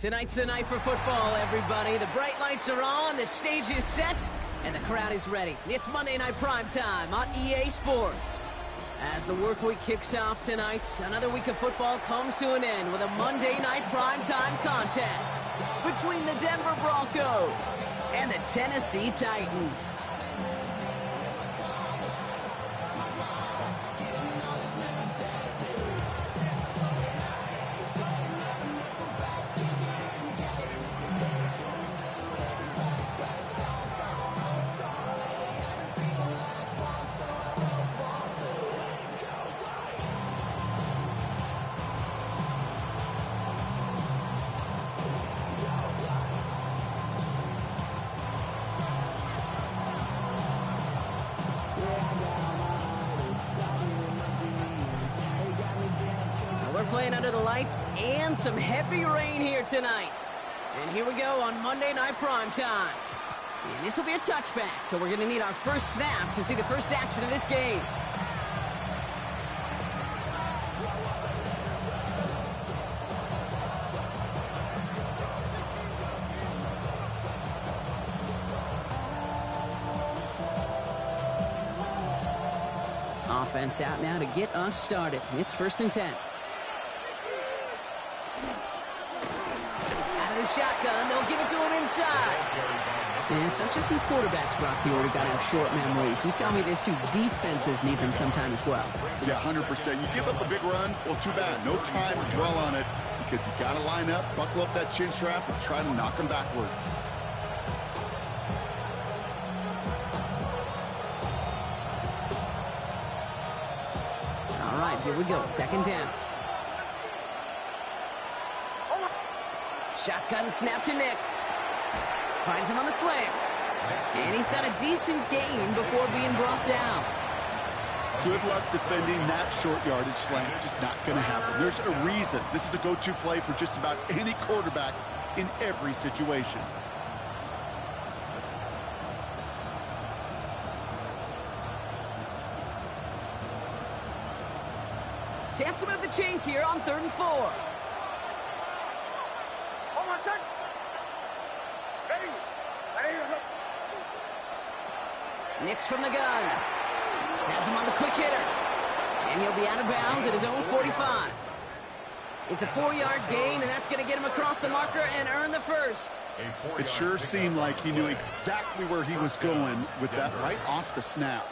Tonight's the night for football, everybody. The bright lights are on, the stage is set, and the crowd is ready. It's Monday Night Primetime on EA Sports. As the work week kicks off tonight, another week of football comes to an end with a Monday Night Primetime contest between the Denver Broncos and the Tennessee Titans. Playing under the lights and some heavy rain here tonight. And here we go on Monday Night Primetime. And this will be a touchback, so we're going to need our first snap to see the first action of this game. Offense out now to get us started. It's 1st and 10. The shotgun, they'll give it to him inside. And it's not just some quarterbacks, Brock, who already got to have short memories. You tell me this too, defenses need them sometime as well. Yeah, 100%. You give up a big run, well, too bad. No time to dwell on it because you got to line up, buckle up that chin strap, and try to knock them backwards. All right, here we go. 2nd down. Shotgun snap to Nix. Finds him on the slant. And he's got a decent gain before being brought down. Good luck defending that short yardage slant. Just not going to happen. There's a reason. This is a go-to play for just about any quarterback in every situation. Chance to move the chains here on 3rd and 4. Nix from the gun. Has him on the quick hitter. And he'll be out of bounds at his own 45. It's a 4-yard gain, and that's going to get him across the marker and earn the first. It sure seemed like he knew exactly where he was going with that right off the snap.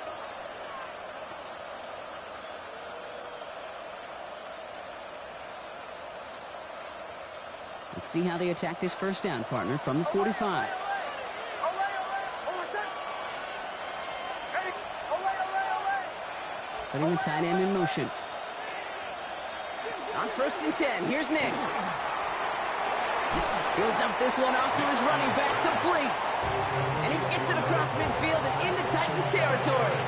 Let's see how they attack this first down, partner, from the 45. Putting the tight end in motion. On 1st and 10, here's Nix. He'll dump this one off to his running back, complete. And he gets it across midfield and into Titans territory.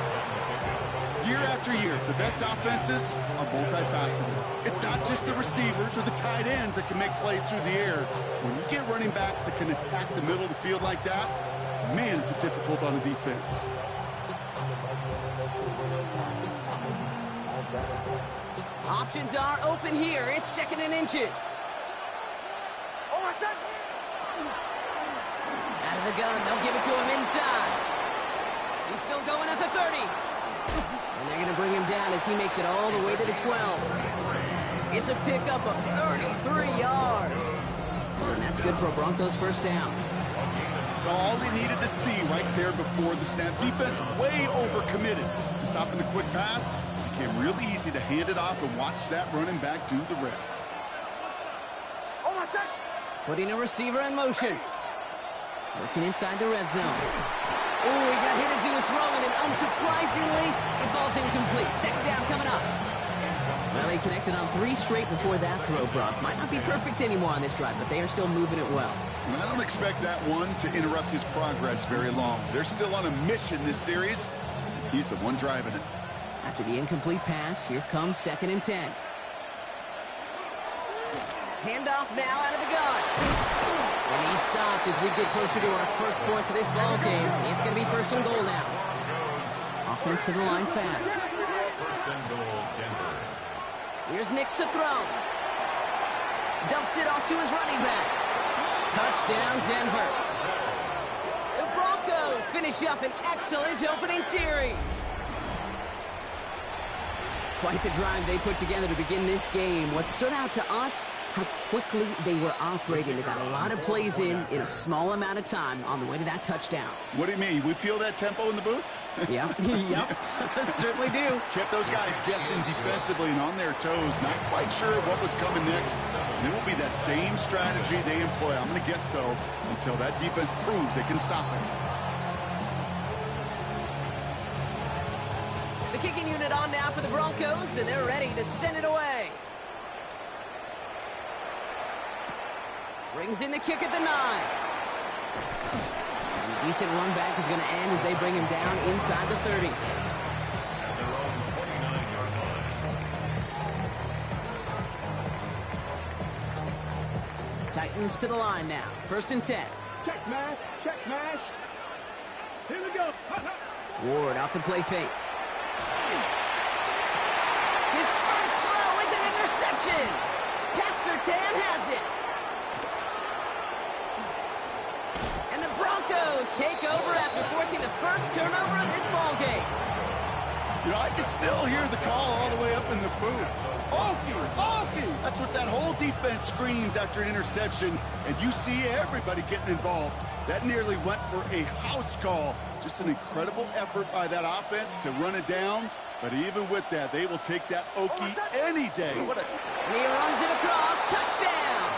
Year after year, the best offenses are multifaceted. It's not just the receivers or the tight ends that can make plays through the air. When you get running backs that can attack the middle of the field like that, man, it's difficult on the defense. Options are open here. It's 2nd and inches. Out of the gun, they'll give it to him inside. He's still going at the 30. And they're going to bring him down as he makes it all the way to the 12. It's a pickup of 33 yards. And that's good for a Broncos first down. So all they needed to see right there before the snap. Defense way overcommitted to stopping the quick pass. Became really easy to hand it off and watch that running back do the rest. Putting a receiver in motion. Working inside the red zone. Oh, he got hit as he was throwing, and unsurprisingly, it falls incomplete. 2nd down coming up. Well, they connected on 3 straight before that throw, Brock. Might not be perfect anymore on this drive, but they are still moving it well. I don't expect that one to interrupt his progress very long. They're still on a mission this series. He's the one driving it. After the incomplete pass, here comes 2nd and 10. Handoff now out of the gun. And he's stopped as we get closer to our first point to this ball game. It's going to be 1st and goal now. Offense to the line fast. Here's Nix to throw. Dumps it off to his running back. Touchdown, Denver. The Broncos finish up an excellent opening series. Quite the drive they put together to begin this game. What stood out to us, how quickly they were operating. They got a lot of plays in a small amount of time on the way to that touchdown. What do you mean? We feel that tempo in the booth? Yeah, yep, certainly do. Kept those guys guessing defensively and on their toes, not quite sure what was coming next. And it will be that same strategy they employ, I'm going to guess so, until that defense proves they can stop it. The kicking unit on now for the Broncos, and they're ready to send it away. Brings in the kick at the 9. And a decent run back is going to end as they bring him down inside the 30. Titans to the line now. 1st and 10. Check mash, check mash. Here we go. Ward off the play fake. His first throw is an interception. Pat Surtain has it. And the Broncos take over after forcing the first turnover of this ballgame. You know, I can still hear the call all the way up in the booth. Okie, Okie! That's what that whole defense screams after an interception, and you see everybody getting involved. That nearly went for a house call. Just an incredible effort by that offense to run it down. But even with that, they will take that Okie any day. And he runs it across. Touchdown!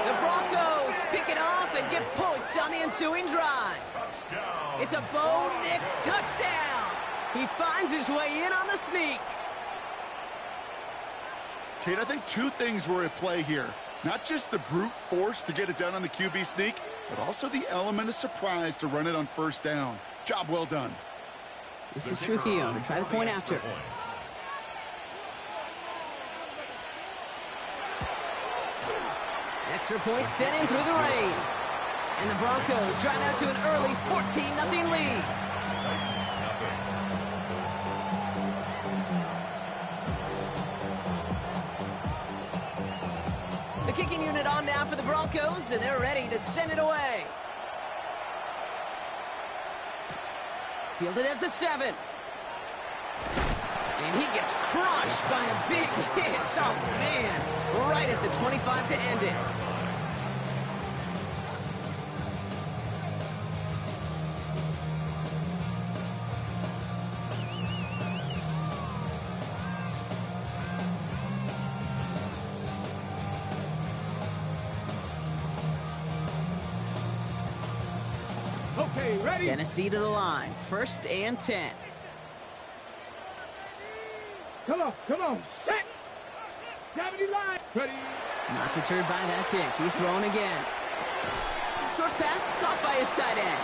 The Broncos pick it off and get points on the ensuing drive. Touchdown. It's a Bo Nix touchdown. He finds his way in on the sneak. Kate, I think two things were at play here. Not just the brute force to get it done on the QB sneak, but also the element of surprise to run it on 1st down. Job well done. This is Trujillo to try the point after. Extra point sent in through the rain. And the Broncos drive out to an early 14-0 lead. The kicking unit on now for the Broncos, and they're ready to send it away. Fielded at the 7. And he gets crushed by a big hit. Oh, man. Right at the 25 to end it. Okay, ready? Tennessee to the line. 1st and 10. Come on. Set. 70 line. Ready. Not deterred by that pick. He's throwing again. Short pass caught by his tight end.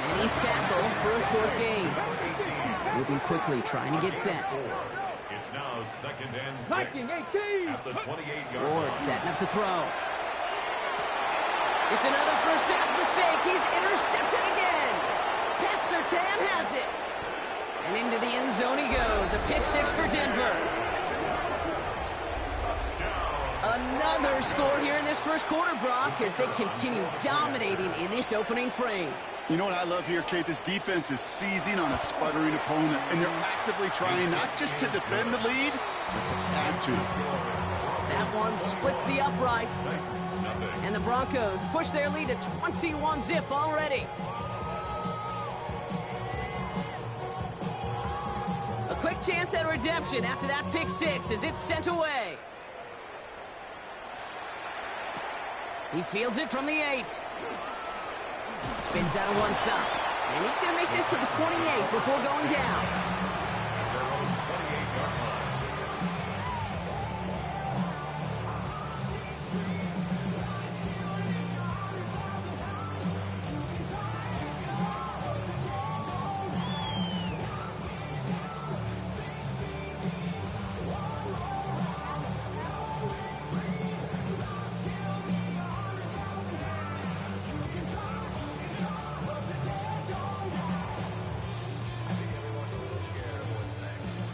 And he's tackled for a short gain. Moving quickly, trying to get set. It's now 2nd and 6 Viking 18. at the 28-yard Ward line. setting up to throw. It's another first half mistake. He's intercepted again. Pat Surtain has it. And into the end zone he goes. A pick 6 for Denver. Another score here in this first quarter, Brock, as they continue dominating in this opening frame. You know what I love here, Kate? This defense is seizing on a sputtering opponent, and they're actively trying not just to defend the lead, but to add to it. That one splits the uprights. And the Broncos push their lead to 21-zip already. A quick chance at redemption after that pick 6 as it's sent away. He fields it from the 8. Spins out of one side. And he's going to make this to the 28 before going down.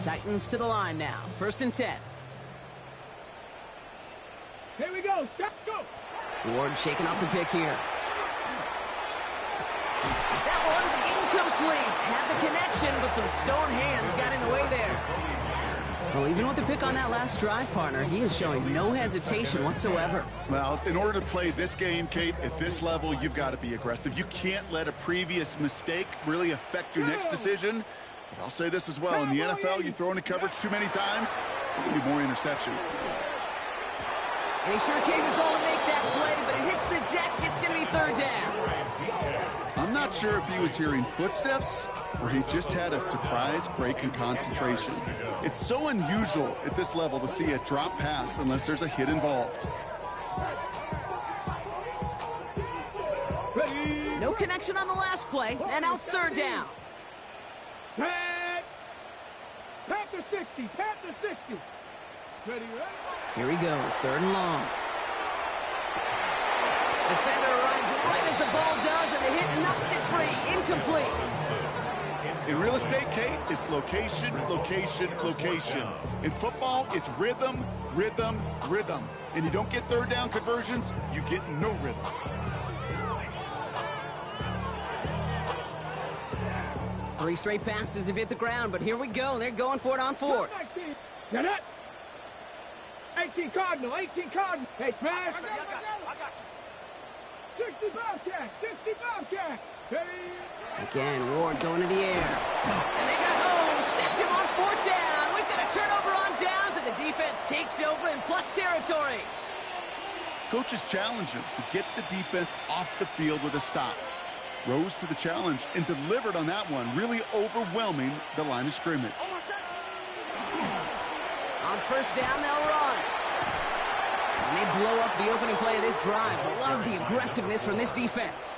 Titans to the line now. 1st and 10. Here we go. Stop, go. Ward shaking off the pick here. That one's incomplete. Had the connection, but some stone hands got in the way there. Well, even with the pick on that last drive, partner, he is showing no hesitation whatsoever. Well, in order to play this game, Kate, at this level, you've got to be aggressive. You can't let a previous mistake really affect your next decision. But I'll say this as well. In the NFL, you throw into coverage too many times, there'll be more interceptions. And he sure gave us all to make that play, but it hits the deck. It's going to be third down. I'm not sure if he was hearing footsteps or he just had a surprise break in concentration. It's so unusual at this level to see a drop pass unless there's a hit involved. No connection on the last play, and now it's third down. Set. Panther 60. Panther 60. Ready, ready. Here he goes, third and long. Defender arrives right as the ball does, and the hit knocks it free. Incomplete. In real estate, Kate, it's location, location, location. In football, it's rhythm, rhythm, rhythm. And you don't get third down conversions, you get no rhythm. Three straight passes have hit the ground, but here we go. They're going for it on fourth. Get it. 18 Cardinal, 18 Cardinal. Hey, smash. I got you. 60 Bobcat, 60 Bobcat. Hey. Again, Ward going to the air. And they got home, sacked him on fourth down. We've got a turnover on downs, and the defense takes over in plus territory. Coaches challenge him to get the defense off the field with a stop. Rose to the challenge and delivered on that one, really overwhelming the line of scrimmage. On first down, they'll run. And they blow up the opening play of this drive. Love the aggressiveness from this defense.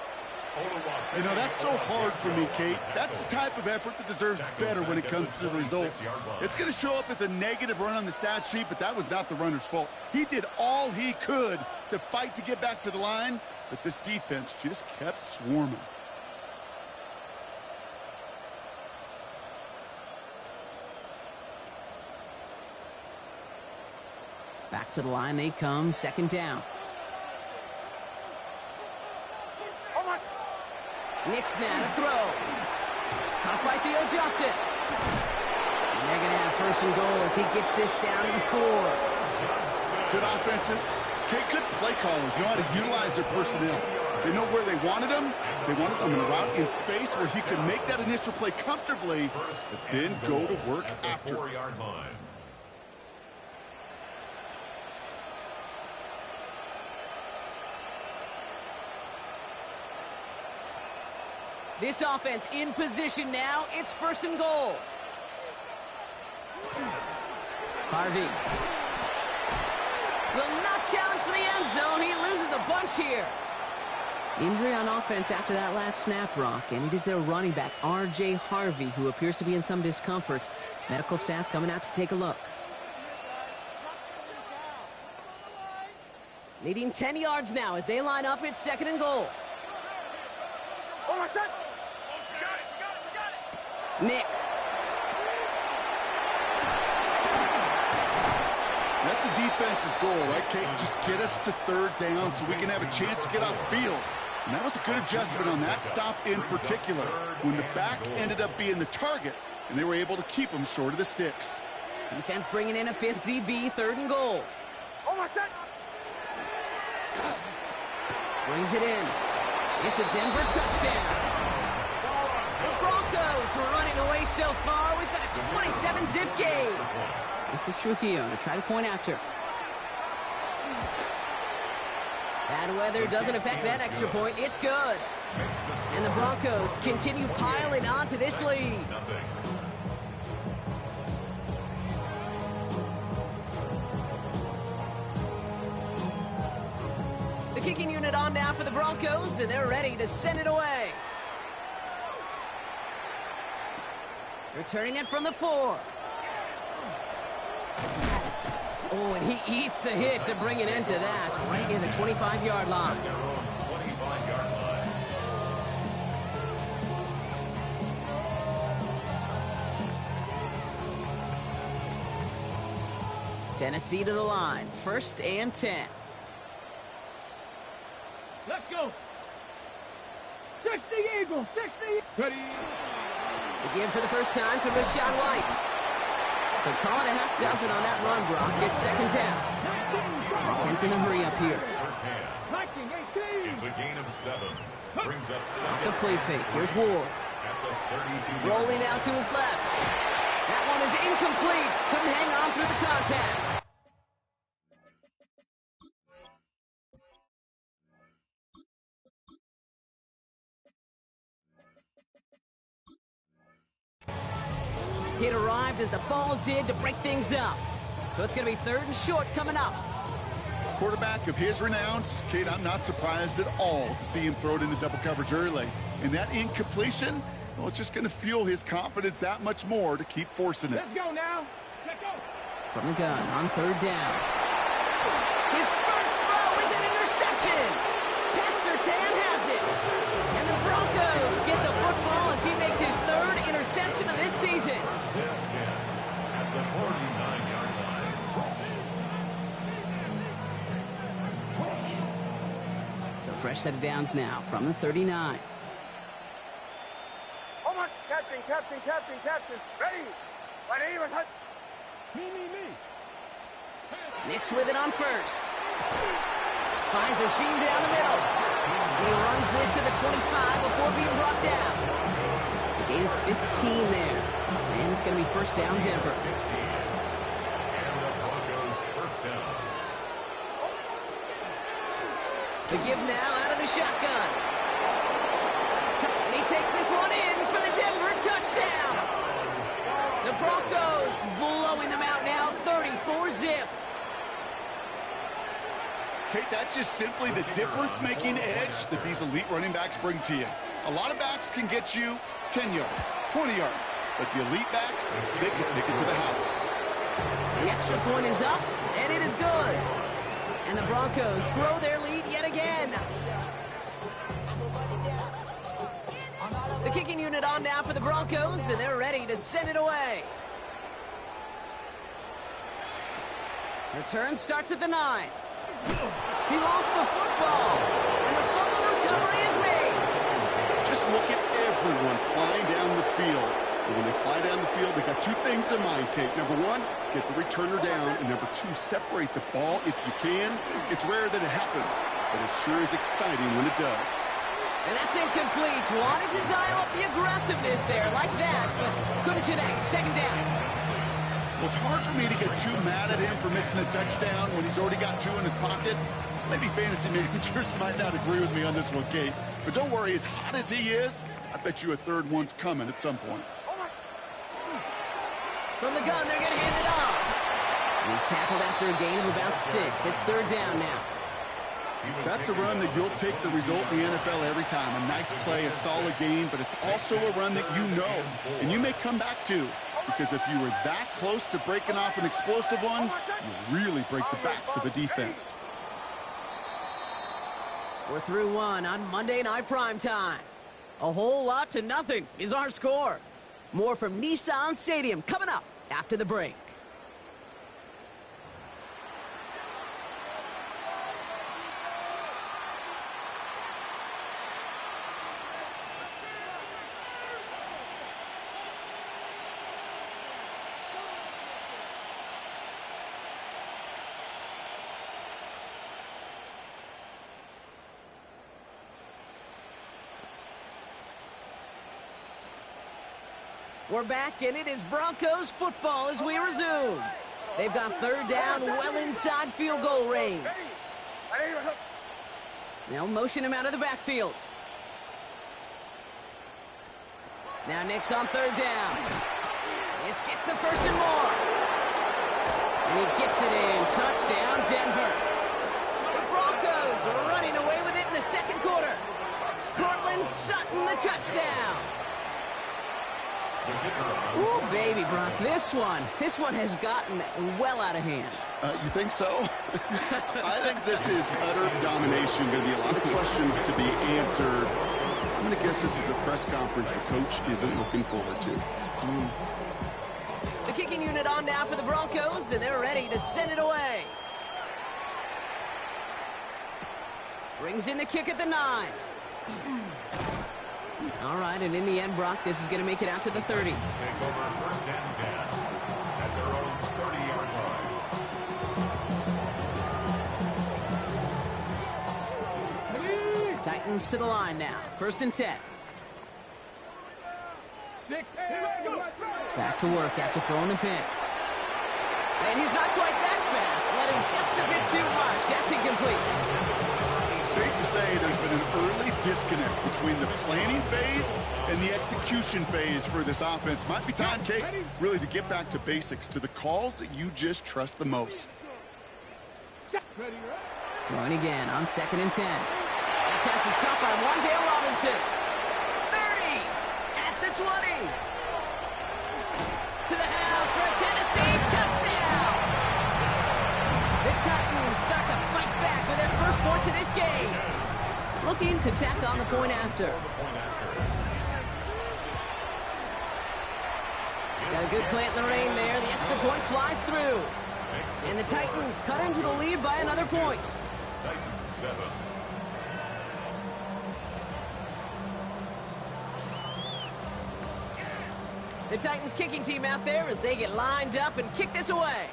You know, that's so hard for me, Kate. That's the type of effort that deserves better when it comes to the results. It's going to show up as a negative run on the stat sheet, but that was not the runner's fault. He did all he could to fight to get back to the line, but this defense just kept swarming. Back to the line they come, second down. Nick's now to throw. Caught by Theo Johnson. And they're going to have first and goal as he gets this down to the 4. Good offenses. Okay, good play callers know how to utilize their personnel. They know where they wanted them. They wanted them in a route in space where he could make that initial play comfortably, but then go to work after. This offense in position now. It's first and goal. Harvey will not challenge for the end zone. He loses a bunch here. Injury on offense after that last snap, Rock, and it is their running back, R.J. Harvey, who appears to be in some discomfort. Medical staff coming out to take a look. Needing 10 yards now as they line up. It's second and goal. Nix. That's a defense's goal, right, Kate? Just get us to third down so we can have a chance to get off the field. And that was a good adjustment on that stop in particular, when the back ended up being the target, and they were able to keep him short of the sticks. Defense bringing in a fifth DB, third and goal. Brings it in. It's a Denver touchdown. The Broncos were running away so far. We've got a 27-zip game. This is Trujillo to try the point after. Bad weather doesn't affect that extra point. It's good. And the Broncos continue piling onto this lead. The kicking unit on now for the Broncos, and they're ready to send it away. Returning it from the 4. Oh, and he eats a hit to bring it into that, right near the 25-yard line. Tennessee to the line, first and 10. Let's go. 60 Eagles, 60. Ready. Again for the first time to Rashawn White. So call it a half dozen on that run, Brock. It's second down. Defense in the hurry up here. 19, 18. It's a gain of 7. Brings up second. The play fake. Here's Ward. At the 32. Rolling out to his left. That one is incomplete. Couldn't hang on through the contact. It arrived as the ball did to break things up. So it's going to be third and short coming up. Quarterback of his renown, Kate, I'm not surprised at all to see him throw it into double coverage early. And that incompletion, well, it's just going to fuel his confidence that much more to keep forcing it. Let's go now. Let's go. From the gun on third down. His first throw is an interception. Pat Surtain has it. And the Broncos get the football as he makes his third interception of this season. First and 10 at the 49-yard line. So fresh set of downs now from the 39. Almost. Captain. Ready. Me. Nix with it on first. Finds a seam down the middle. He runs this to the 25 before being brought down. A gain of 15 there. And it's going to be first down Denver. 15. And the Broncos first down. The give now out of the shotgun. And he takes this one in for the Denver touchdown. The Broncos blowing them out now, 34-zip. Kate, that's just simply the difference-making edge that these elite running backs bring to you. A lot of backs can get you 10 yards, 20 yards, but the elite backs, they can take it to the house. The extra point is up, and it is good. And the Broncos grow their lead yet again. The kicking unit on now for the Broncos, and they're ready to send it away. Return starts at the 9. He lost the football, and the fumble recovery is made. Just look at everyone flying down the field. And when they fly down the field, they got two things in mind, Kate. Number one, get the returner down. And number two, separate the ball if you can. It's rare that it happens, but it sure is exciting when it does. And that's incomplete. Wanted to dial up the aggressiveness there like that, but couldn't connect. Second down. Well, it's hard for me to get too mad at him for missing a touchdown when he's already got two in his pocket. Maybe fantasy managers might not agree with me on this one, Kate. But don't worry, as hot as he is, I bet you a third one's coming at some point. From the gun, they're going to hand it off. And he's tackled after a gain of about 6. It's third down now. That's a run that you'll take the result in the NFL every time. A nice play, a solid game, but it's also a run that you know and you may come back to. Because if you were that close to breaking off an explosive one, you really break the backs of a defense. We're through one on Monday Night Primetime. A whole lot to nothing is our score. More from Nissan Stadium coming up after the break. We're back, and it is Broncos football as we resume. They've got third down well inside field goal range. They'll motion him out of the backfield. Now Nick's on third down. This gets the first and more. And he gets it in. Touchdown, Denver. The Broncos are running away with it in the second quarter. Cortland Sutton, the touchdown. Ooh, baby, Brock, this one has gotten well out of hand. You think so? I think this is utter domination. Going to be a lot of questions to be answered. I'm going to guess this is a press conference the coach isn't looking forward to. The kicking unit on now for the Broncos, and they're ready to send it away. Brings in the kick at the 9. All right, and in the end, Brock, this is going to make it out to the 30. Take over first and 10 at their own 30-yard line. Titans to the line now. First and 10. Back to work after throwing the pick. And he's not quite that fast. Let him just a bit too much. That's incomplete. Safe to say there's been an early disconnect between the planning phase and the execution phase for this offense. Might be time, Kate, really to get back to basics, to the calls that you just trust the most. Throwing again on second and 10. That pass is caught by Wandale Robinson. 30 at the 20. To the house for a Tennessee touchdown. The Titans start to fight back with their first points of this game. Looking to tack on the point after. Got a good plant in the rain there. The extra point flies through. And the Titans cut into the lead by another point. Titans 7. The Titans kicking team out there as they get lined up and kick this away.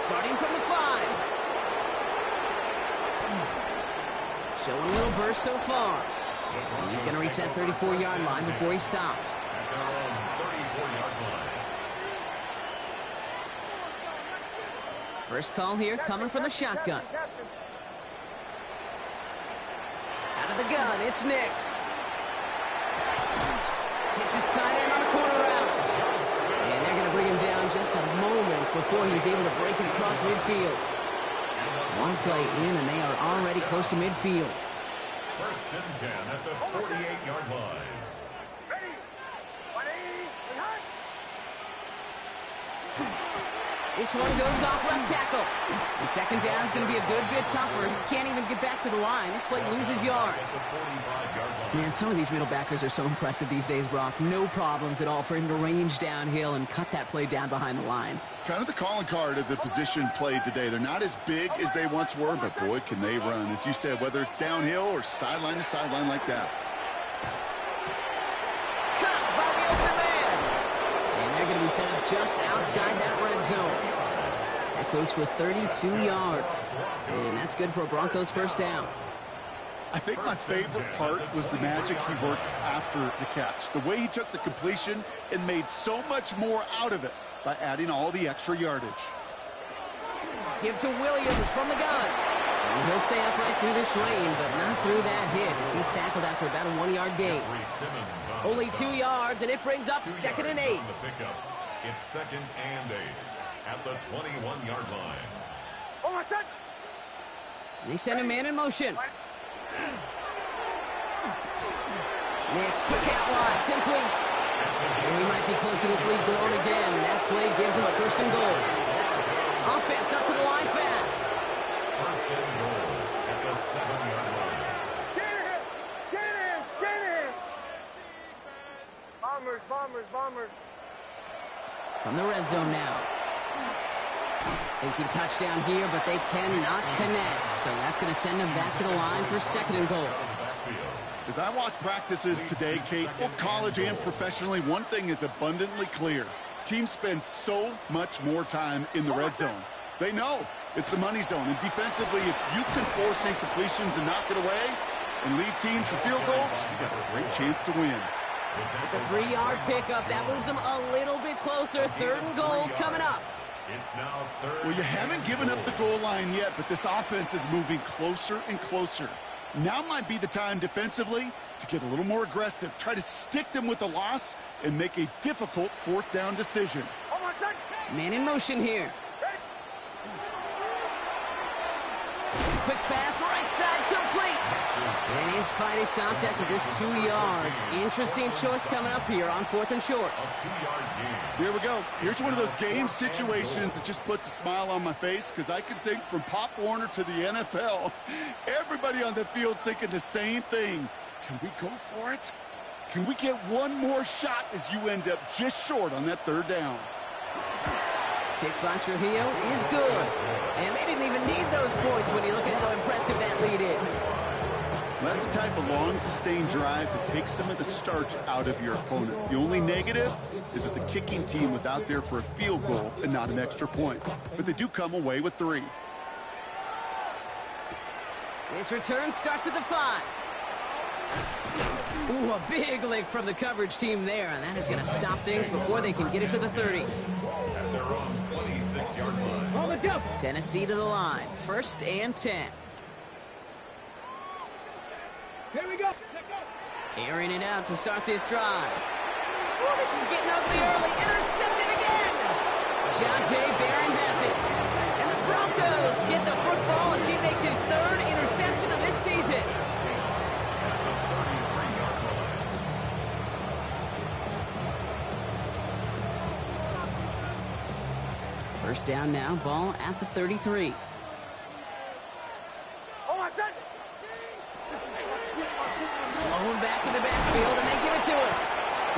Starting from the 5. Showing a little burst so far. And he's going to reach that 34-yard line before he stops. At their own 34-yard line. First call here coming from the shotgun. Out of the gun, it's Nix. Hits his tight end on the corner route. And they're going to bring him down just a moment before he's able to break it across midfield. One play in, and they are already close to midfield. First and 10 at the 48-yard line. This one goes off left tackle. And second down is going to be a good bit tougher. He can't even get back to the line. This play loses yards. Man, some of these middle backers are so impressive these days, Brock. No problems at all for him to range downhill and cut that play down behind the line. Kind of the calling card of the position played today. They're not as big as they once were, but boy, can they run. As you said, whether it's downhill or sideline to sideline like that. Cut by the open man. And they're going to be set up just outside that red zone. That goes for 32 yards. And that's good for a Broncos first down. I think my favorite part was the magic he worked after the catch. The way he took the completion and made so much more out of it by adding all the extra yardage. Give to Williams from the gun. And he'll stay upright through this rain, but not through that hit as he's tackled after about a 1-yard gain. Only 2 yards, and it brings up second and 8. It's second and 8 at the 21-yard line. And they send a man in motion. Next, quick out wide, complete. And we might be close to this lead growing again. That play gives him a first and goal. Offense up to the line fast. First and goal at the 7-yard line. Shanahan! Bombers. From the red zone now. Thinking touchdown here, but they cannot connect. So that's going to send them back to the line for second and goal. As I watch practices today, Kate, both college and professionally, one thing is abundantly clear. Teams spend so much more time in the red zone. They know it's the money zone. And defensively, if you can force incompletions and knock it away and lead teams for field goals, you got a great chance to win. It's a 3-yard pickup. That moves them a little bit closer. Third and goal coming up. It's now third. Well, you haven't given up the goal line yet, but this offense is moving closer and closer. Now might be the time defensively to get a little more aggressive. Try to stick them with the loss and make a difficult fourth down decision. Man in motion here. Quick pass, right side, complete. And his fight is stopped after just 2 yards. Interesting choice coming up here on 4th and short. Here we go. Here's one of those game situations that just puts a smile on my face because I can think from Pop Warner to the NFL. Everybody on the field thinking the same thing. Can we go for it? Can we get one more shot as you end up just short on that third down? Kick by Trujillo is good. And they didn't even need those points when you look at how impressive that lead is. That's the type of long, sustained drive that takes some of the starch out of your opponent. The only negative is that the kicking team was out there for a field goal and not an extra point. But they do come away with 3. This return starts at the 5. Ooh, a big lick from the coverage team there, and that is going to stop things before they can get it to the 30. At their own 26-yard line. Tennessee to the line. 1st and 10. Here we go. Airing it out to start this drive. Oh, this is getting ugly early. Intercepted again. Jonte Barron has it. And the Broncos get the football as he makes his 3rd interception of this season. First down now, ball at the 33. Blown back in the backfield, and they give it to him.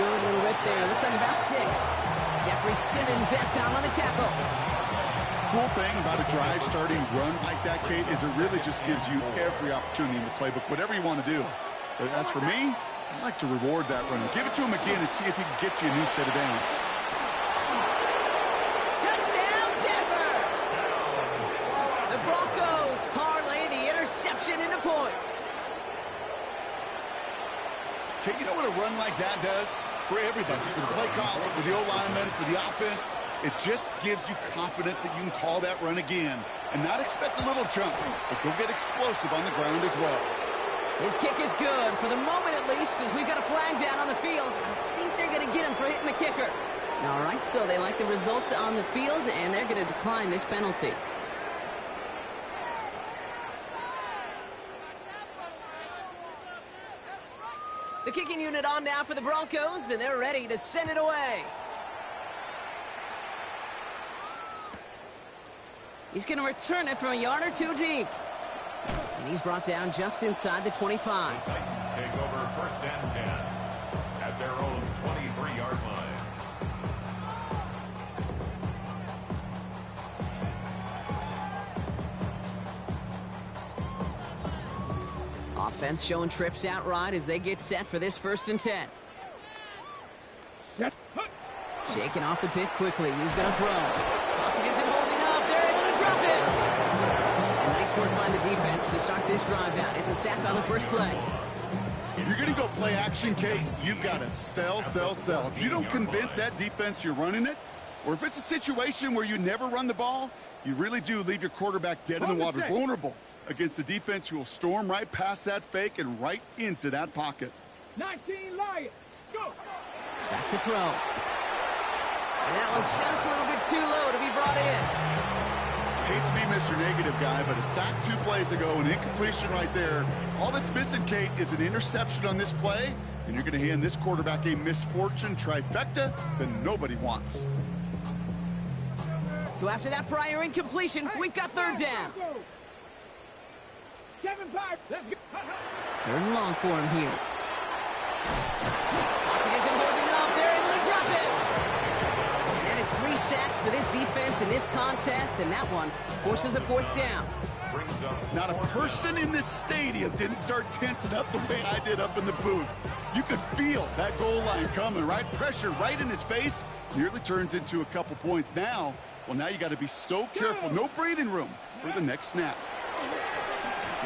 Good little rip there. Looks like about 6. Jeffrey Simmons that time on the tackle. Cool thing about a drive starting run like that, Kate, is it really just gives you every opportunity in the playbook, whatever you want to do. But as for me, I like to reward that run. Give it to him again and see if he can get you a new set of downs. Touchdown, Denver! The Broncos parlay the interception into points. Okay, you know what a run like that does for everybody, for the play caller, for the O-lineman, for the offense? It just gives you confidence that you can call that run again and not expect a little chunk, but go get explosive on the ground as well. His kick is good, for the moment at least, as we've got a flag down on the field. I think they're going to get him for hitting the kicker. All right, so they like the results on the field, and they're going to decline this penalty. The kicking unit on now for the Broncos, and they're ready to send it away. He's going to return it from a yard or 2 deep. And he's brought down just inside the 25. The Titans take over 1st and 10 at their own 23-yard line. Offense showing trips out right as they get set for this 1st and 10. Shaking off the pick quickly. He's going to throw. Pocket isn't holding up. They're able to drop it. And nice work by the defense to start this drive out. It's a sack on the first play. If you're going to go play action, Kate, you've got to sell. If you don't convince that defense you're running it, or if it's a situation where you never run the ball, you really do leave your quarterback dead in the water, vulnerable against a defense who will storm right past that fake and right into that pocket. 19 Lions, go! Back to throw. And that was just a little bit too low to be brought in. Hate to be Mr. Negative guy, but a sack 2 plays ago, an incompletion right there. All that's missing, Kate, is an interception on this play, and you're going to hand this quarterback a misfortune trifecta that nobody wants. So after that prior incompletion, we've got 3rd down. 7-5, let's go. 3rd and long for him here. Pocket isn't holding up. They're able to drop it. And that is 3 sacks for this defense in this contest, and that one forces a 4th down. Not a person in this stadium didn't start tensing up the way I did up in the booth. You could feel that goal line coming, right? Pressure right in his face. Nearly turned into a couple points now. Well, now you got to be so careful. No breathing room for the next snap.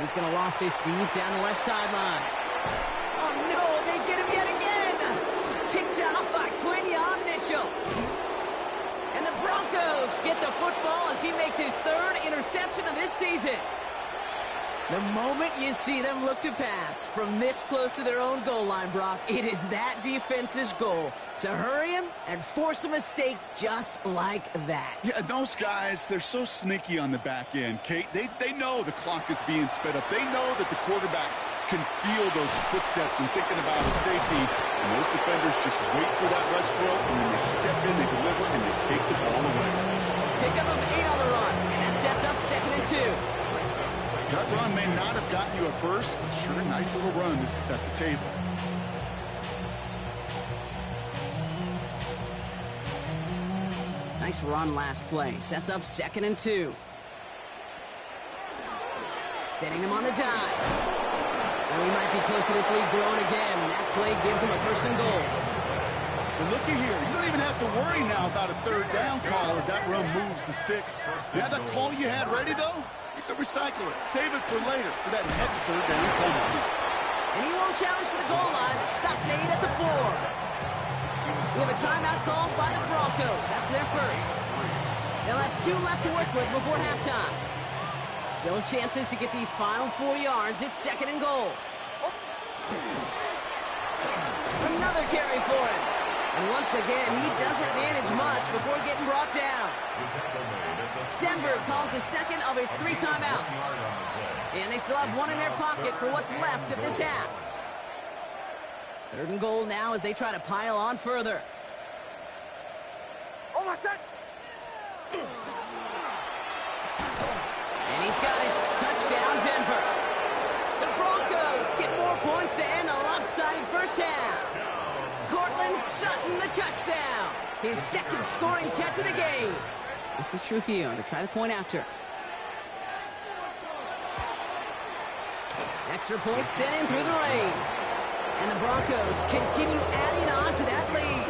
He's going to loft this deep down the left sideline. Oh, no, they get him yet again. Picked out by Quinyon Mitchell. And the Broncos get the football as he makes his 3rd interception of this season. The moment you see them look to pass from this close to their own goal line, Brock, it is that defense's goal to hurry him and force a mistake just like that. Yeah, those guys, they're so sneaky on the back end, Kate. They know the clock is being sped up. They know that the quarterback can feel those footsteps and thinking about his safety. And those defenders just wait for that rush throw, and then they step in, they deliver, and they take the ball away. Pickup of 8 on the run, and that sets up 2nd and 2. That run may not have gotten you a first, but sure a nice little run to set the table. Nice run last play. Sets up 2nd and 2. Sending him on the dive. And we might be close to this lead growing again. That play gives him a 1st and goal. Well, looky here. You don't even have to worry now about a 3rd down call as that run moves the sticks. You have that call you had ready, though? You can recycle it. Save it for later for that next 3rd down penalty. And he won't challenge for the goal line. The stop made at the 4. We have a timeout called by the Broncos. That's their first. They'll have 2 left to work with before halftime. Still chances to get these final 4 yards. It's 2nd and goal. Another carry for him. And once again, he doesn't manage much before getting brought down. Denver calls the 2nd of its 3 timeouts. And they still have 1 in their pocket for what's left of this half. 3rd and goal now as they try to pile on further. Oh, my son! And he's got it. Touchdown, Denver. The Broncos get more points to end a lopsided first half. Cortland Sutton, the touchdown. His 2nd scoring catch of the game. This is Trujillo to try the point after. Extra point sent in through the rain. And the Broncos continue adding on to that lead.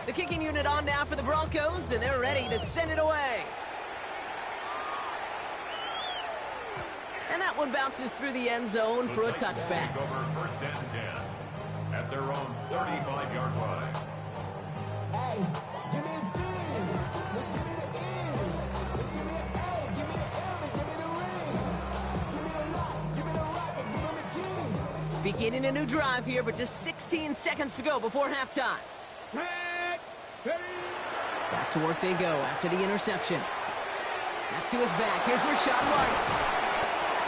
The kicking unit on now for the Broncos, and they're ready to send it away. And that one bounces through the end zone for a touchback. Over 1st and 10 at their own 35-yard line. Hey, give me a D. Give me the E. Give me an A. Give me the M. Give me the ring. Give me the lock. Give me the rock. Give me the key. Beginning a new drive here, but just 16 seconds to go before halftime. Back to work they go after the interception. That's to his back. Here's Rashad White.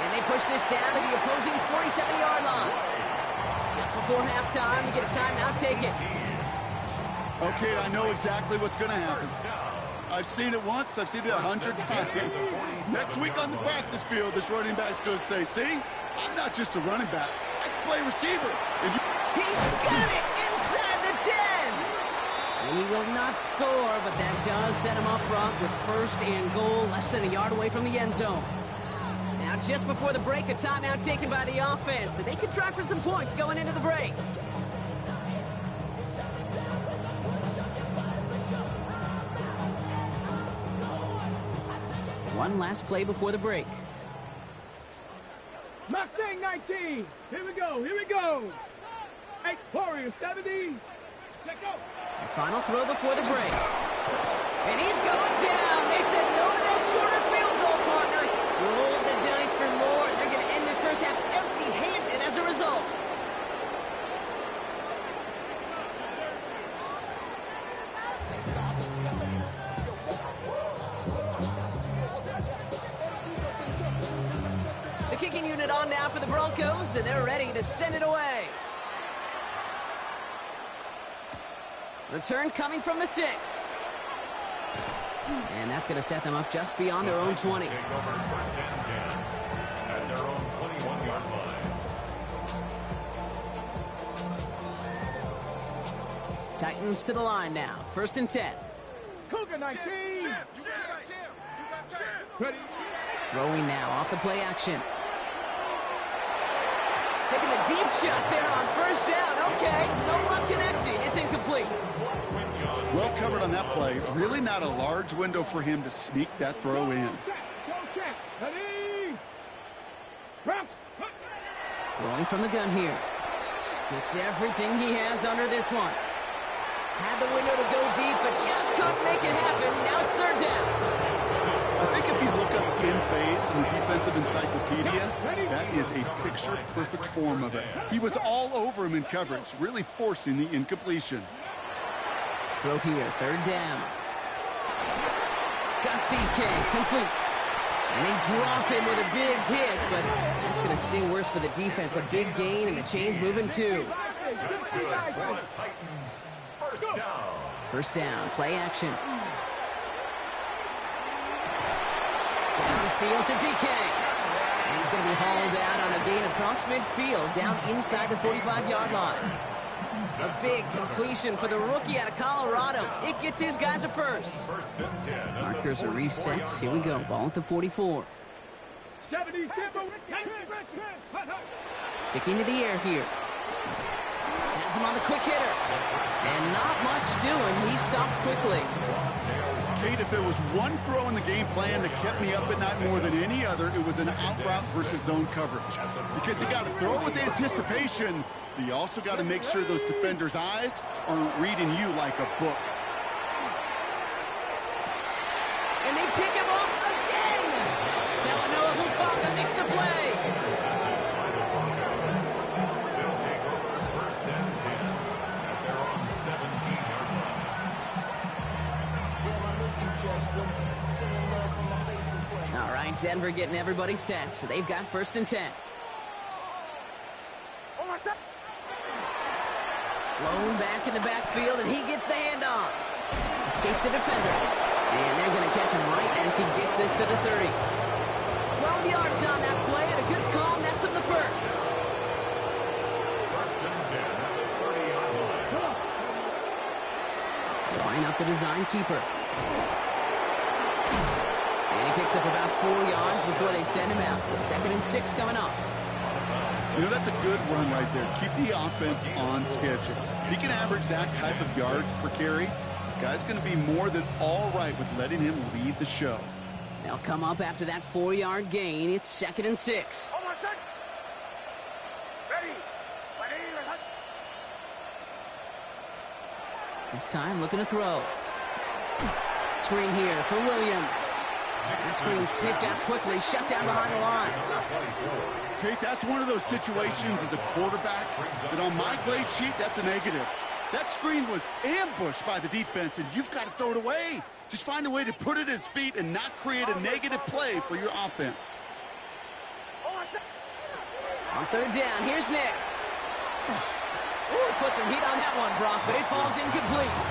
And they push this down to the opposing 47-yard line. Just before halftime, you get a timeout taken. Okay, I know exactly what's going to happen. I've seen it once. I've seen it 100 times. Next week on the practice field, this running back's going to say, see, I'm not just a running back. I can play receiver. He's got it inside the 10. And he will not score, but that does set him up front with 1st and goal, less than a yard away from the end zone. Now, just before the break, a timeout taken by the offense, and they could try for some points going into the break. One last play before the break. Mustang 19. Here we go. Here we go. 8 Warriors 70. Let's go. The final throw before the break. And he's going down. They said no to that shorter field goal, partner. Roll the dice for more. They're going to end this first half empty-handed as a result. The kicking unit on now for the Broncos, and they're ready to send it away. Return coming from the 6. And that's going to set them up just beyond their own 20. Take over 1st and 10 at their own 21-yard line. Titans to the line now. 1st and 10. Cougar 19. Ready. Throwing now off the play action. Taking a deep shot there on 1st down. Okay, no luck connecting. It's incomplete. Well covered on that play. Really not a large window for him to sneak that throw in. Ready. Throwing from the gun here. Gets everything he has under this one. Had the window to go deep, but just couldn't make it happen. Now it's 3rd down. I think if you look up in phase in the defensive encyclopedia, that is a picture-perfect form of it. He was all over him in coverage, really forcing the incompletion. Throw here, 3rd down. Got DK, complete. And they drop him with a big hit, but that's going to sting worse for the defense. A big gain, and the chain's moving too. Titans, 1st down. 1st down, play action. Downfield to DK. And He's going to be hauled out on a gain across midfield, down inside the 45-yard line. A big completion for the rookie out of Colorado. It gets his guys a first. Markers are reset. Here we go. Ball at the 44. 70, Sticking to the air here. Has him on the quick hitter. And not much doing. He stopped quickly. Kate, if there was one throw in the game plan that kept me up at night more than any other, it was an out route versus zone coverage. Because you got to throw with anticipation, but you also got to make sure those defenders' eyes aren't reading you like a book. And they pick him off again. Talanoa Hufanga makes the play. They'll take over first and 10 at their own 17-yard line. All right, Denver getting everybody set, so they've got first and 10. Lone back in the backfield, and he gets the handoff. Escapes the defender. And they're going to catch him right as he gets this to the 30. 12 yards on that play, and a good call nets him the first. First and 10 at the 30-yard line. Line up the design keeper. And he picks up about 4 yards before they send him out. So 2nd and 6 coming up. You know, that's a good run right there. Keep the offense on schedule. If he can average that type of yards per carry, this guy's going to be more than all right with letting him lead the show. They'll come up after that 4-yard gain. It's 2nd and 6. This time looking to throw. Screen here for Williams. That screen sniffed out quickly, shut down behind the line. Kate, that's one of those situations as a quarterback that on my grade sheet, that's a negative. That screen was ambushed by the defense, and you've got to throw it away. Just find a way to put it at his feet and not create a negative play for your offense. On 3rd down, here's Nix. Ooh, put some heat on that one, Brock, but it falls incomplete.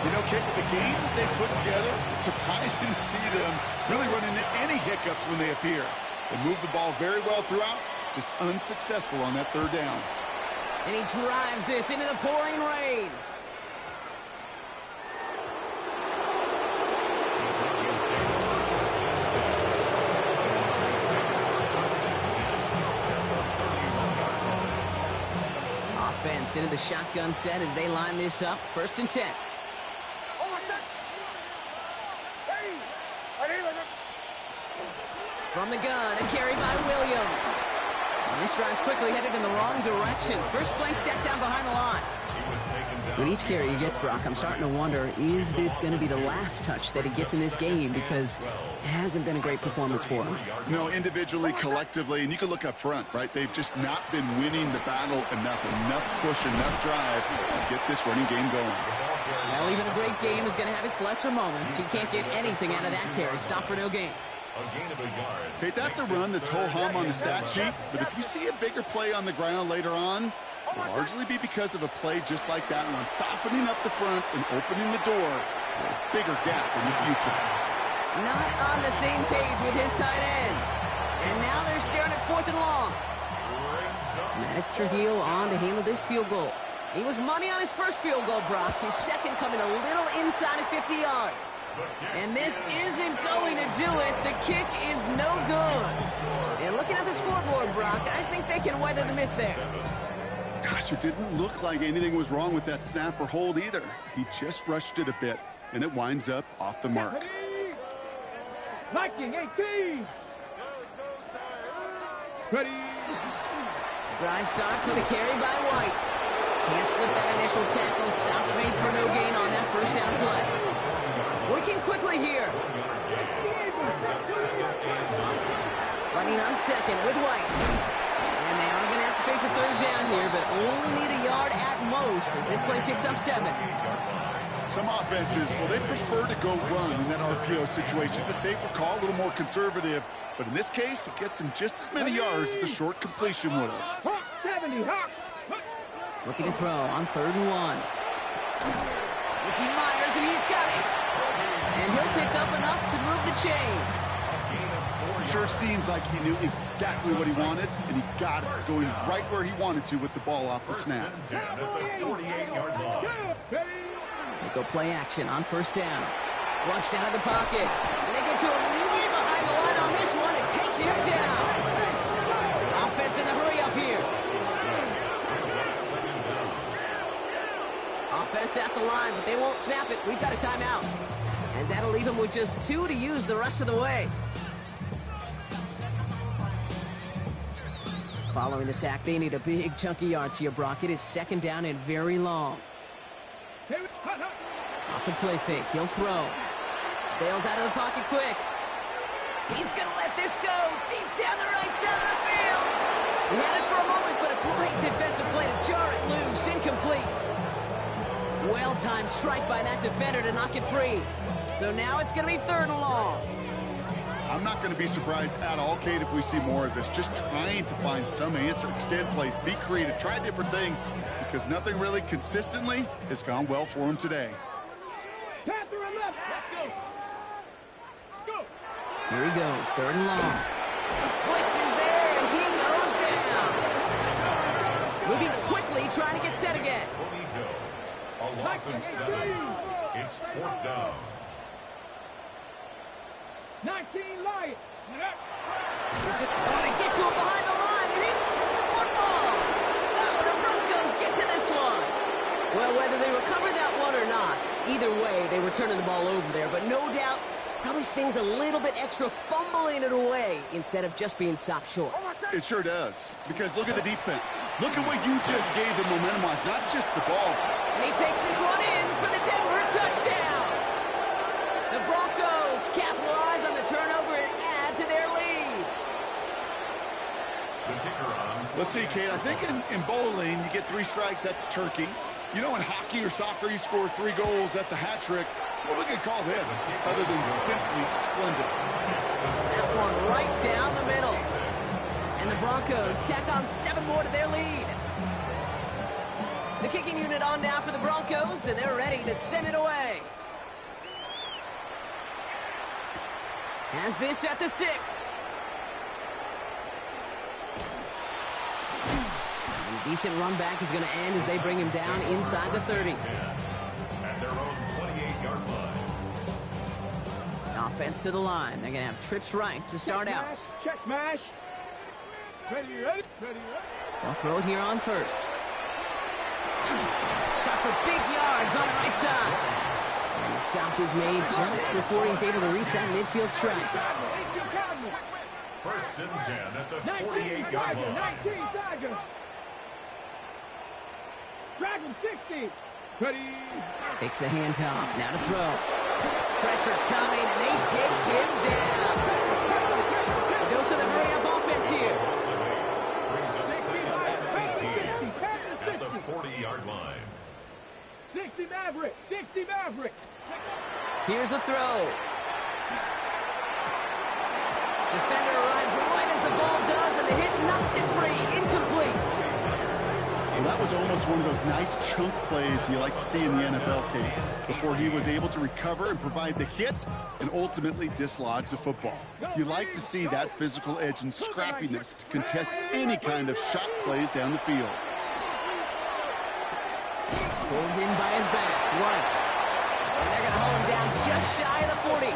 You know, Kate, with the game that they put together, it's surprising to see them really run into any hiccups when they appear. They move the ball very well throughout, just unsuccessful on that 3rd down. And he drives this into the pouring rain. Offense into the shotgun set as they line this up. 1st and 10. From the gun, a carry by Williams. And this drive's quickly headed in the wrong direction. First play set down behind the line. With each carry he gets, Brock, I'm starting to wonder, is this going to be the last touch that he gets in this game? Because it hasn't been a great performance for him. No, individually, collectively, and you can look up front, right? They've just not been winning the battle enough push, enough drive to get this running game going. Well, even a great game is going to have its lesser moments. You can't get anything out of that carry. Stop for no gain. Okay, that's a run that's ho-hum on the stat sheet, but if you see a bigger play on the ground later on, it'll largely be because of a play just like that one, softening up the front and opening the door for a bigger gap in the future. Not on the same page with his tight end. And now they're staring at 4th and long. Maddox Trujillo on to handle this field goal. He was money on his first field goal, Brock. His second coming a little inside of 50 yards. And this isn't going to do it. The kick is no good. And looking at the scoreboard, Brock, I think they can weather the miss there. Gosh, it didn't look like anything was wrong with that snap or hold either. He just rushed it a bit, and it winds up off the mark. Viking 18. Ready. Drive starts with a carry by White. Can't slip that initial tackle. Stops made for no gain on that 1st down play. Working quickly here. Running on 2nd with White. And they are going to have to face a 3rd down here, but only need a yard at most as this play picks up 7. Some offenses, well, they prefer to go run in that RPO situation. It's a safer call, a little more conservative. But in this case, it gets him just as many yards as a short completion would have. Hawk 70, Hawk. Looking to throw on 3rd and 1. Ricky Myers, and he's got it. And he'll pick up enough to move the chains. Sure seems like he knew exactly what he wanted, and he got it, going right where he wanted to with the ball off the snap. First and 10 at the 48-yard line. They go play action on first down. Flushed out of the pocket. And they get to him way behind the line on this one and take him down. Offense in the hurry up here. Offense at the line, but they won't snap it. We've got a timeout. As that'll leave them with just 2 to use the rest of the way. Following the sack, they need a big chunky yards here, Brock. It is second down and very long. Off the play fake, he'll throw. Bails out of the pocket quick. He's gonna let this go deep down the right side of the field. He had it for a moment, but a great defensive play to jar it loose. Incomplete. Well-timed strike by that defender to knock it free. So now it's gonna be third and long. I'm not going to be surprised at all, Kate, if we see more of this. Just trying to find some answer, extend plays, be creative, try different things, because nothing really consistently has gone well for him today. Panther and left. Let's go. Let's go. Here he goes, third and long. Blitz is there, and he goes down. Moving quickly, trying to get set again. A loss of 7. It's fourth down. 19 Lions. Oh, they get to him behind the line, and he loses the football. Oh, the Broncos get to this one. Well, whether they recover that one or not, either way, they were turning the ball over there. But no doubt, probably stings a little bit extra fumbling it away instead of just being stopped short. It sure does, because look at the defense. Look at what you just gave the momentum-wise, not just the ball. And he takes this one in for the Denver touchdown. The Broncos capitalize on the turnover and add to their lead. The kicker on. Let's see, Kate, I think in bowling, you get 3 strikes, that's a turkey. You know, in hockey or soccer, you score 3 goals, that's a hat trick. What we could call this, other than simply splendid? That one right down the middle. And the Broncos tack on 7 more to their lead. The kicking unit on now for the Broncos, and they're ready to send it away. Has this at the 6. And decent run back is going to end as they bring him down inside the 30. At their own 28-yard line. Offense to the line. They're going to have trips right to start out. Check smash. Ready, ready, ready, ready. They'll throw it here on first. Got for big yards on the right side. And the stop is made just before he's able to reach that midfield strike. First and 10 at the 19 48-yard Tiger, line. 19 Tiger. Dragon 60. Ready. Takes the handoff. Now to throw. Pressure coming, and they take him down. A dose of the hurry-up offense here. Brings up second and 18 at the 40-yard line. 60 Maverick. 60 Maverick. Here's a throw. Defender arrives right as the ball does, and the hit knocks it free. Incomplete. Well, that was almost one of those nice chunk plays you like to see in the NFL, Kate, before he was able to recover and provide the hit and ultimately dislodge the football. You like to see that physical edge and scrappiness to contest any kind of shot plays down the field. Pulled in by his back, right. And they're going to hold him down just shy of the 40.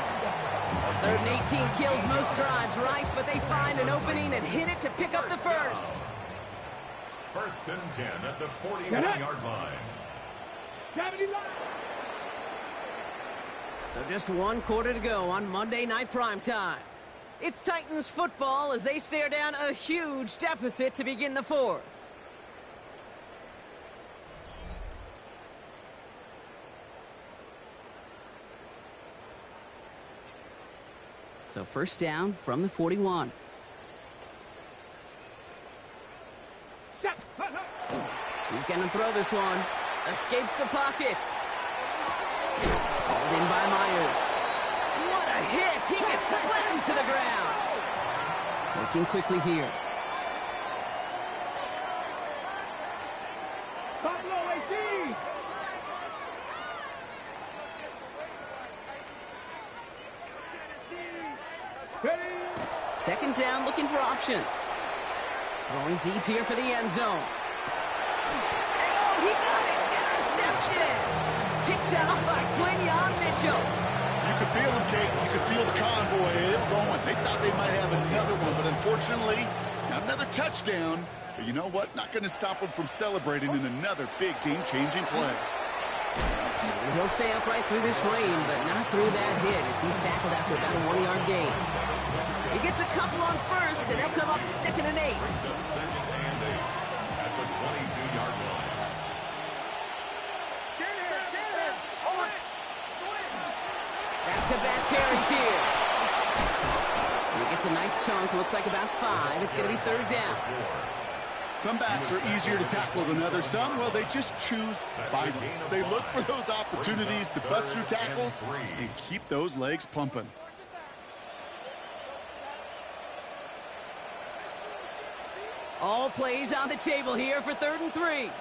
Third and 18 kills most drives, right, but they find an opening and hit it to pick up the first. First and 10 at the 41-yard line. So just 1 quarter to go on Monday Night Primetime. It's Titans football as they stare down a huge deficit to begin the 4th. So first down from the 41. He's going to throw this one. Escapes the pocket. Called in by Myers. What a hit! He gets flattened to the ground. Working quickly here. Buffalo 18. Second down, looking for options. Throwing deep here for the end zone. And oh, he got it! Interception! Picked out by Quinyon Mitchell. You could feel them, Kate. You could feel the convoy. They were going. They thought they might have another one, but unfortunately, not another touchdown. But you know what? Not going to stop them from celebrating in another big game-changing play. He'll stay upright through this rain, but not through that hit as he's tackled after about a 1-yard gain. He gets a couple on first, and they'll come up 2nd and 8. Second and 8 at the 22-yard line. Back-to-back carries here. He gets a nice chunk, looks like about 5. It's going to be 3rd down. Some backs are easier to tackle than others. Some, well, they just choose violence. They look for those opportunities to bust through tackles and keep those legs pumping. All plays on the table here for 3rd and 3.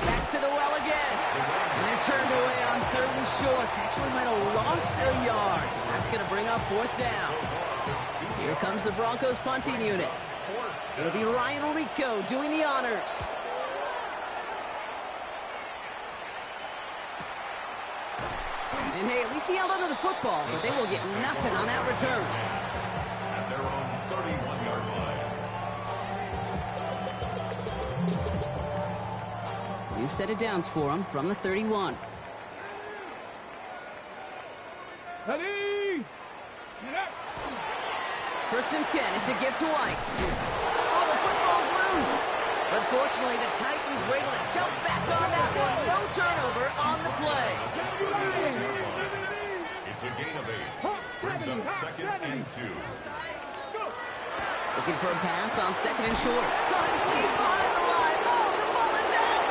Back to the well again. And they're turned away on 3rd and short. Actually might have lost a yard. That's going to bring up 4th down. Here comes the Broncos punting unit. It'll be Ryan Rico doing the honors. And hey, at least he held onto the football, but they will get nothing on that return. At their own 31-yard line. New set of downs for him from the 31. Ready? Get up. 1st and 10. It's a gift to White. Oh, the football's loose. But fortunately, the Titans were able to jump back on that one. No turnover on the play. It's a gain of 8. Brings up 2nd and 2. Looking for a pass on 2nd and short. Caught deep behind the line. Oh, the ball is out.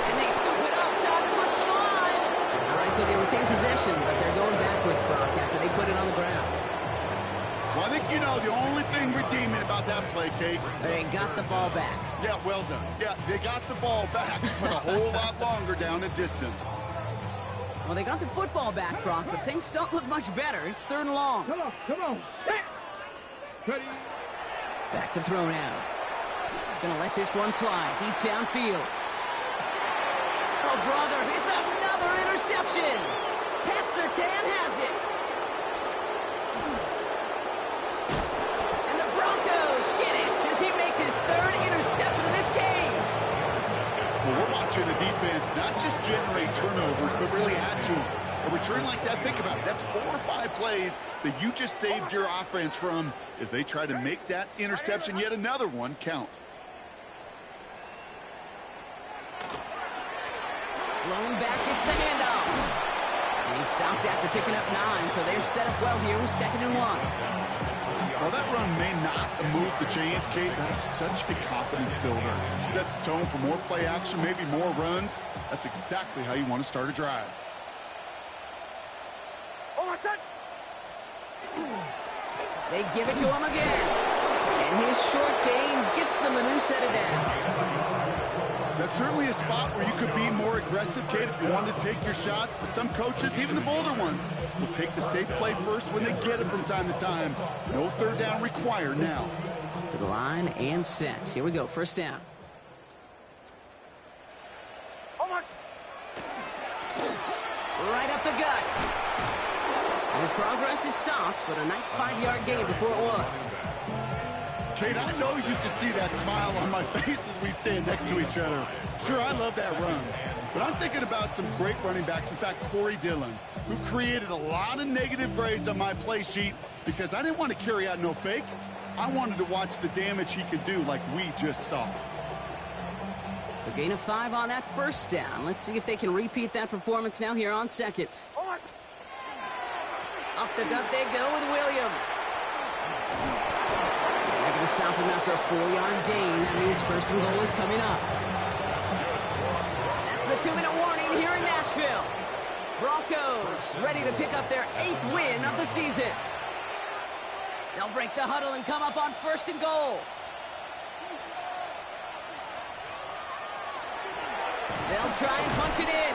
And they scoop it up. Time to push for the line. All right, so they retain possession, but they're going backwards, Brock, after they put it on the ground. Well, I think you know the only thing redeeming about that play, Kate. They got the ball back. Yeah, well done. Yeah, they got the ball back, but a whole lot longer down the distance. Well, they got the football back, Brock, but things don't look much better. It's 3rd and long. Come on, come on. Hey. Ready? Back to throw now. Gonna let this one fly deep downfield. Oh, brother, it's another interception. Pat Surtain has it. And the Broncos get it as he makes his 3rd interception of this game. Well, we're watching the defense not just generate turnovers, but really add to them. A return like that, think about it. That's 4 or 5 plays that you just saved your offense from as they try to make that interception, yet another one, count. Blown back, it's the handoff. And he stopped after picking up 9, so they're set up well here with 2nd and 1. While that run may not move the chains, Kate, that is such a confidence builder. Sets the tone for more play action, maybe more runs. That's exactly how you want to start a drive. They give it to him again. And his short gain gets them a new set of downs. That's certainly a spot where you could be more aggressive, Kate, if you wanted to take your shots. But some coaches, even the bolder ones, will take the safe play first when they get it from time to time. No 3rd down required now. To the line and set. Here we go, 1st down. Right up the gut. His progress is stopped, but a nice 5-yard gain before it was. Kate, I know you can see that smile on my face as we stand next to each other. Sure, I love that run. But I'm thinking about some great running backs. In fact, Corey Dillon, who created a lot of negative grades on my play sheet because I didn't want to carry out no fake. I wanted to watch the damage he could do like we just saw. So gain of 5 on that 1st down. Let's see if they can repeat that performance now here on 2nd. Up the gut they go with Williams. And they're going to stop him after a 4-yard gain. That means 1st and goal is coming up. That's the 2-minute warning here in Nashville. Broncos ready to pick up their 8th win of the season. They'll break the huddle and come up on 1st and goal. They'll try and punch it in.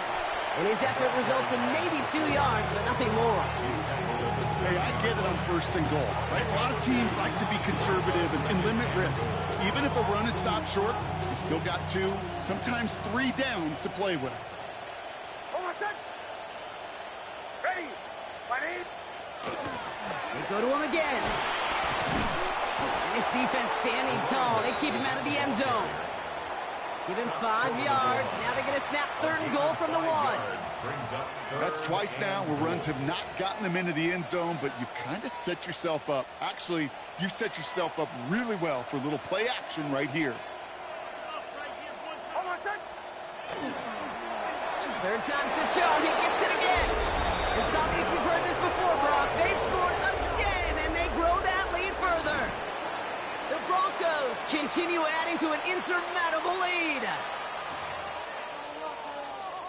And his effort results in maybe 2 yards, but nothing more. Hey, I get it on 1st and goal, right? A lot of teams like to be conservative and limit risk. Even if a run is stopped short, you still got 2, sometimes 3 downs to play with. Ready? My name? They go to him again. And his defense standing tall. They keep him out of the end zone. Give him 5 yards. Now they're going to snap 3rd and goal from the 1. That's twice now where runs have not gotten them into the end zone, but you've kind of set yourself up. Actually, you've set yourself up really well for a little play action right here. 3rd time's the charm. He gets it again. And stop me if you've heard this before, Brock. They've scored again, and they grow that lead further. The Broncos continue adding to an insurmountable lead.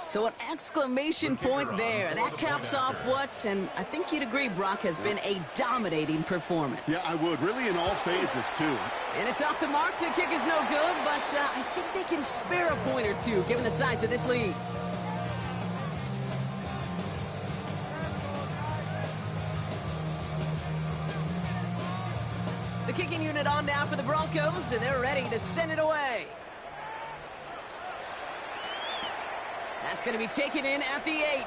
So an exclamation point there. That caps off what, and I think you'd agree, Brock, has been a dominating performance. Yeah, I would. Really in all phases, too. And it's off the mark. The kick is no good, but I think they can spare a point or two, given the size of this lead. The kicking unit on now for the Broncos, and they're ready to send it away. That's going to be taken in at the 8.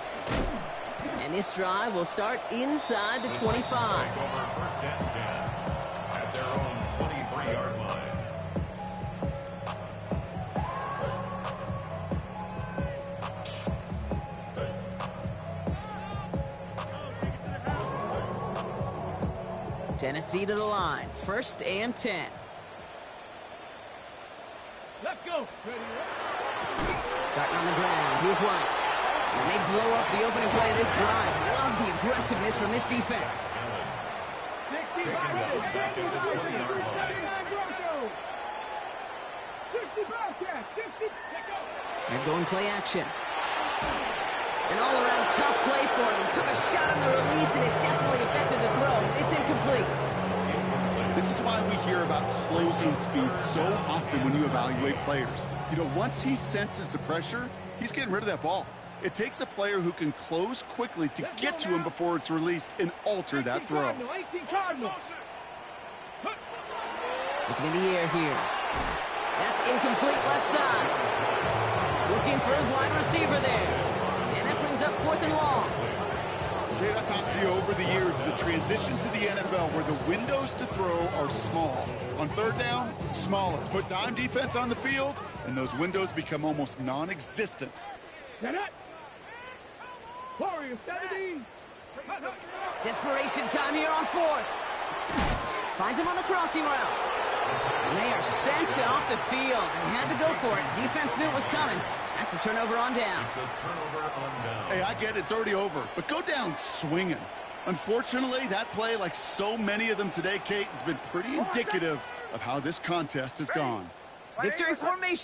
And this drive will start inside the 25. Take over 1st and 10 at their own 23-yard line. Tennessee to the line. 1st and 10. Let's go. Ready? Starting on the ground. Here's White. And they blow up the opening play of this drive. Love the aggressiveness from this defense. 60 Bobcats. 60. They're going play action. An all-around tough play for him. He took a shot on the release, and it definitely affected the throw. It's incomplete. This is why we hear about closing speed so often when you evaluate players. You know, once he senses the pressure, he's getting rid of that ball. It takes a player who can close quickly to get to him before it's released and alter that throw. 18 Cardinals. Looking in the air here. That's incomplete left side. Looking for his wide receiver there. And that brings up 4th and long. Okay, I've talked to you over the years of the transition to the NFL where the windows to throw are small. On 3rd down, smaller. Put dime defense on the field, and those windows become almost non-existent. Get it. Warriors 70. Desperation time here on 4th. Finds him on the crossing route. And they are sent off the field. They had to go for it. Defense knew it was coming. That's a turnover on downs. Hey, I get it. It's already over. But go down swinging. Unfortunately, that play, like so many of them today, Kate, has been pretty indicative of how this contest has gone. Victory formation.